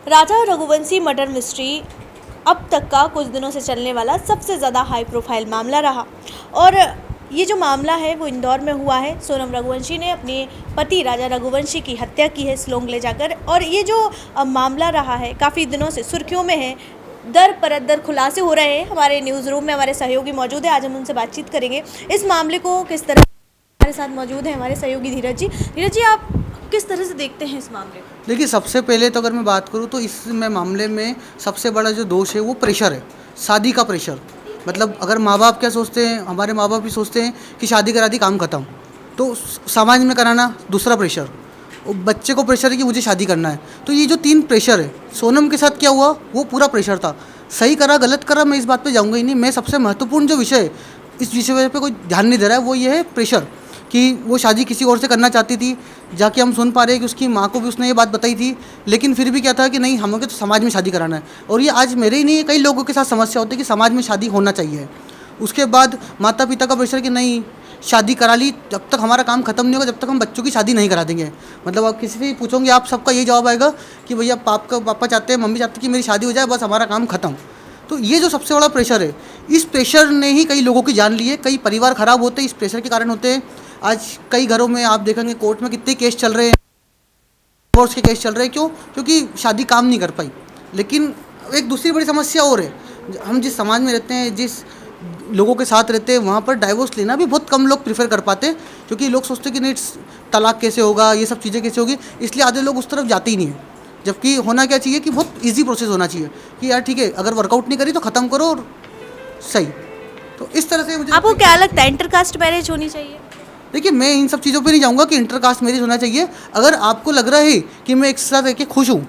राजा Raghuvanshi murder mystery अब तक का कुछ दिनों से चलने वाला सबसे ज़्यादा हाई प्रोफाइल मामला रहा। और ये जो मामला है वो इंदौर में हुआ है। सोनम रघुवंशी ने अपने पति राजा रघुवंशी की हत्या की है स्लोंग ले जाकर। और ये जो मामला रहा है काफ़ी दिनों से सुर्खियों में है। दर परदर खुलासे हो रहे हैं। हमारे न्यूज़ रूम में हमारे सहयोगी मौजूद है, आज हम उनसे बातचीत करेंगे इस मामले को किस तरह। हमारे साथ मौजूद हैं हमारे सहयोगी धीरज जी। धीरज जी, आप किस तरह से देखते हैं इस मामले को? देखिए, सबसे पहले तो अगर मैं बात करूँ तो इस मामले में सबसे बड़ा जो दोष है वो प्रेशर है, शादी का प्रेशर। मतलब अगर माँ बाप क्या सोचते हैं, हमारे माँ बाप भी सोचते हैं कि शादी करा दी काम खत्म, तो समाज में कराना दूसरा प्रेशर, और बच्चे को प्रेशर है कि मुझे शादी करना है। तो ये जो 3 प्रेशर है, सोनम के साथ क्या हुआ वो पूरा प्रेशर था। सही करा गलत करा मैं इस बात पे जाऊँगा ही नहीं। मैं सबसे महत्वपूर्ण जो विषय है, इस विषय पे कोई ध्यान नहीं दे रहा है, वो ये है प्रेशर कि वो शादी किसी और से करना चाहती थी। जाके हम सुन पा रहे हैं कि उसकी माँ को भी उसने ये बात बताई थी, लेकिन फिर भी क्या था कि नहीं, हमें तो समाज में शादी कराना है। और ये आज मेरे ही नहीं, कई लोगों के साथ समस्या होती है कि समाज में शादी होना चाहिए। उसके बाद माता पिता का प्रेशर कि नहीं, शादी करा ली, जब तक हमारा काम खत्म नहीं होगा जब तक हम बच्चों की शादी नहीं करा देंगे। मतलब आप किसी से पूछोगे, आप सबका यही जवाब आएगा कि भैया पापा चाहते हैं, मम्मी चाहती है कि मेरी शादी हो जाए, बस हमारा काम खत्म। तो ये जो सबसे बड़ा प्रेशर है, इस प्रेशर ने ही कई लोगों की जान ली है। कई परिवार खराब होते हैं इस प्रेशर के कारण होते हैं। आज कई घरों में आप देखेंगे कोर्ट में कितने केस चल रहे हैं, डिवोर्स के केस चल रहे हैं। क्यों? क्योंकि शादी काम नहीं कर पाई। लेकिन एक दूसरी बड़ी समस्या और है, हम जिस समाज में रहते हैं, जिस लोगों के साथ रहते हैं, वहाँ पर डाइवोर्स लेना भी बहुत कम लोग प्रीफर कर पाते हैं, क्योंकि लोग सोचते हैं कि नहीं, तलाक कैसे होगा, ये सब चीज़ें कैसे होगी, इसलिए आधे लोग उस तरफ जाते ही नहीं हैं। जबकि होना क्या चाहिए कि बहुत ईजी प्रोसेस होना चाहिए कि यार ठीक है, अगर वर्कआउट नहीं करी तो ख़त्म करो और सही। तो इस तरह से मुझे आपको क्या लगता है इंटरकास्ट मैरिज होनी चाहिए? देखिए, मैं इन सब चीज़ों पे नहीं जाऊँगा कि इंटरकास्ट मैरिज होना चाहिए। अगर आपको लग रहा है कि मैं एक साथ रह के खुश हूँ,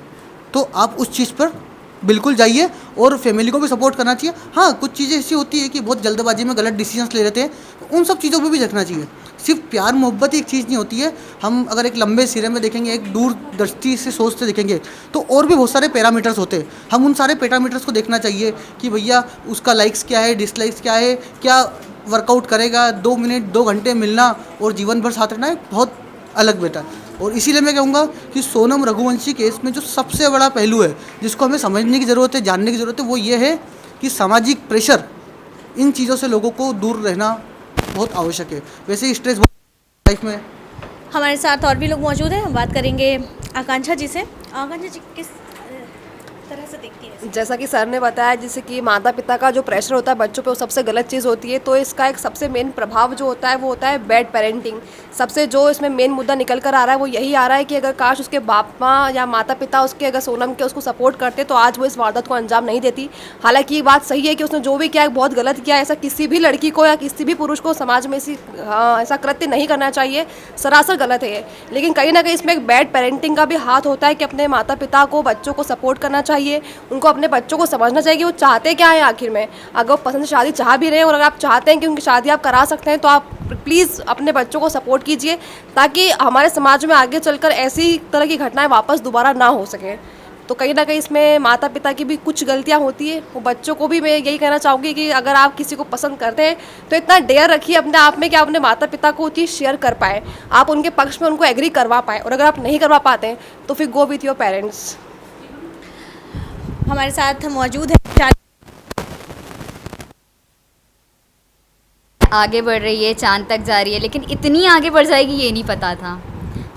तो आप उस चीज़ पर बिल्कुल जाइए, और फैमिली को भी सपोर्ट करना चाहिए। हाँ, कुछ चीज़ें ऐसी होती है कि बहुत जल्दबाजी में गलत डिसीजंस ले लेते हैं, तो उन सब चीज़ों पे भी देखना चाहिए। सिर्फ प्यार मोहब्बत एक चीज़ नहीं होती है। हम अगर एक लंबे सिरे में देखेंगे, एक दूरदृष्टि से सोचते देखेंगे, तो और भी बहुत सारे पैरामीटर्स होते हैं। हम उन सारे पैरामीटर्स को देखना चाहिए कि भैया उसका लाइक्स क्या है, डिसलाइक्स क्या है, क्या वर्कआउट करेगा, 2 मिनट 2 घंटे मिलना और जीवन भर साथ रहना है, बहुत अलग बेटा। और इसीलिए मैं कहूँगा कि सोनम रघुवंशी केस में जो सबसे बड़ा पहलू है, जिसको हमें समझने की ज़रूरत है, जानने की ज़रूरत है, वो ये है कि सामाजिक प्रेशर, इन चीज़ों से लोगों को दूर रहना बहुत आवश्यक है। वैसे ही स्ट्रेस लाइफ में। हमारे साथ और भी लोग मौजूद हैं, हम बात करेंगे आकांक्षा जी से। आकांक्षा जी, किस तरह से देखती है? जैसा कि सर ने बताया, जैसे कि माता पिता का जो प्रेशर होता है बच्चों पे, वो सबसे गलत चीज़ होती है। तो इसका एक सबसे मेन प्रभाव जो होता है वो होता है बैड पेरेंटिंग। सबसे जो इसमें मेन मुद्दा निकल कर आ रहा है वो यही आ रहा है कि अगर काश उसके बाप माँ या माता पिता उसके, अगर सोनम के, उसको सपोर्ट करते तो आज वो इस वारदात को अंजाम नहीं देती। हालांकि ये बात सही है कि उसने जो भी किया है बहुत गलत किया है। ऐसा किसी भी लड़की को या किसी भी पुरुष को समाज में ऐसा कृत्य नहीं करना चाहिए, सरासर गलत है। लेकिन कहीं ना कहीं इसमें एक बैड पेरेंटिंग का भी हाथ होता है कि अपने माता पिता को, बच्चों को सपोर्ट करना चाहिए। उनको अपने बच्चों को समझना चाहिए कि वो चाहते क्या है आखिर में। अगर वो पसंद से शादी चाह भी रहे हैं और अगर आप चाहते हैं कि उनकी शादी आप करा सकते हैं, तो आप प्लीज़ अपने बच्चों को सपोर्ट कीजिए, ताकि हमारे समाज में आगे चलकर ऐसी तरह की घटनाएं वापस दोबारा ना हो सकें। तो कहीं ना कहीं इसमें माता पिता की भी कुछ गलतियां होती है। वो बच्चों को भी मैं यही कहना चाहूँगी कि अगर आप किसी को पसंद करते हैं तो इतना डेयर रखिए अपने आप में कि आप अपने माता पिता को वो चीज़ शेयर कर पाएँ, आप उनके पक्ष में उनको एग्री करवा पाएँ। और अगर आप नहीं करवा पाते हैं तो फिर गो विथ योर पेरेंट्स। हमारे साथ मौजूद है आगे बढ़ रही है, चांद तक जा रही है, लेकिन इतनी आगे बढ़ जाएगी ये नहीं पता था।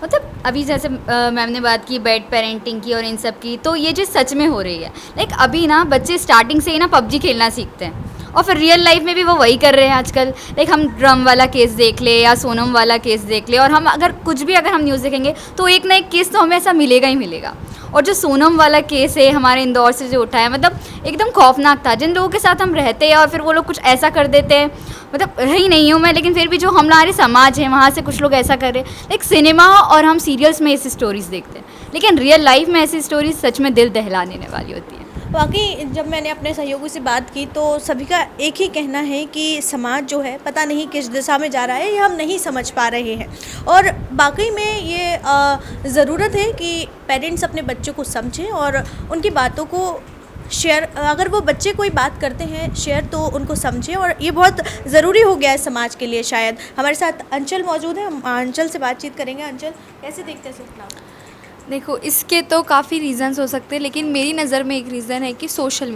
मतलब अभी जैसे मैम ने बात की बैड पेरेंटिंग की और इन सब की, तो ये चीज़ सच में हो रही है। लाइक अभी ना बच्चे स्टार्टिंग से ही ना पबजी खेलना सीखते हैं, और फिर रियल लाइफ में भी वो वही कर रहे हैं आजकल। लाइक हम ड्रम वाला केस देख ले या सोनम वाला केस देख ले, और हम अगर कुछ भी अगर हम न्यूज़ देखेंगे तो एक ना एक केस तो हमें ऐसा मिलेगा ही मिलेगा। और जो सोनम वाला केस है हमारे इंदौर से जो उठा है, मतलब एकदम खौफनाक था। जिन लोगों के साथ हम रहते हैं और फिर वो लोग कुछ ऐसा कर देते हैं, मतलब रही नहीं हूँ मैं, लेकिन फिर भी जो हमारे समाज है वहाँ से कुछ लोग ऐसा कर रहे हैं। लाइक सिनेमा और हम सीरियल्स में ऐसी स्टोरीज़ देखते हैं, लेकिन रियल लाइफ में ऐसी स्टोरीज सच में दिल दहला देने वाली होती है। वाकई जब मैंने अपने सहयोगी से बात की तो सभी का एक ही कहना है कि समाज जो है पता नहीं किस दिशा में जा रहा है, ये हम नहीं समझ पा रहे हैं। और वाकई में ये ज़रूरत है कि पेरेंट्स अपने बच्चों को समझें और उनकी बातों को शेयर, अगर वो बच्चे कोई बात करते हैं शेयर, तो उनको समझें। और ये बहुत ज़रूरी हो गया है समाज के लिए शायद। हमारे साथ अंचल मौजूद है, हम अंचल से बातचीत करेंगे। अंचल, कैसे देखते हैं सूचना? देखो, इसके तो काफ़ी रीज़न्स हो सकते हैं, लेकिन मेरी नज़र में एक रीज़न है कि सोशल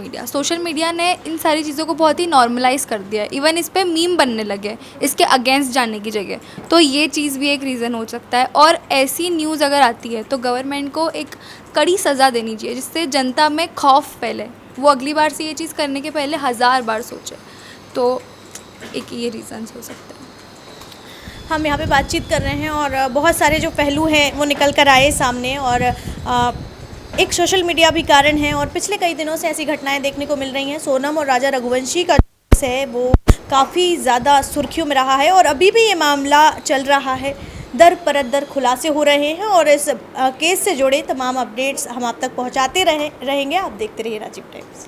मीडिया ने इन सारी चीज़ों को बहुत ही नॉर्मलाइज़ कर दिया है। इवन इस पे मीम बनने लगे हैं इसके अगेंस्ट जाने की जगह, तो ये चीज़ भी एक रीज़न हो सकता है। और ऐसी न्यूज़ अगर आती है तो गवर्नमेंट को एक कड़ी सज़ा देनी चाहिए, जिससे जनता में खौफ फैले, वो अगली बार से ये चीज़ करने के पहले 1000 बार सोचे। तो एक ये रीज़न्स हो सकते हैं। हम यहाँ पे बातचीत कर रहे हैं और बहुत सारे जो पहलू हैं वो निकल कर आए सामने, और एक सोशल मीडिया भी कारण है, और पिछले कई दिनों से ऐसी घटनाएं देखने को मिल रही हैं। सोनम और राजा रघुवंशी का जो केस है वो काफ़ी ज़्यादा सुर्खियों में रहा है, और अभी भी ये मामला चल रहा है। दर परत खुलासे हो रहे हैं, और इस केस से जुड़े तमाम अपडेट्स हम आप तक पहुँचाते रहेंगे। आप देखते रहिए राजीव टाइम्स।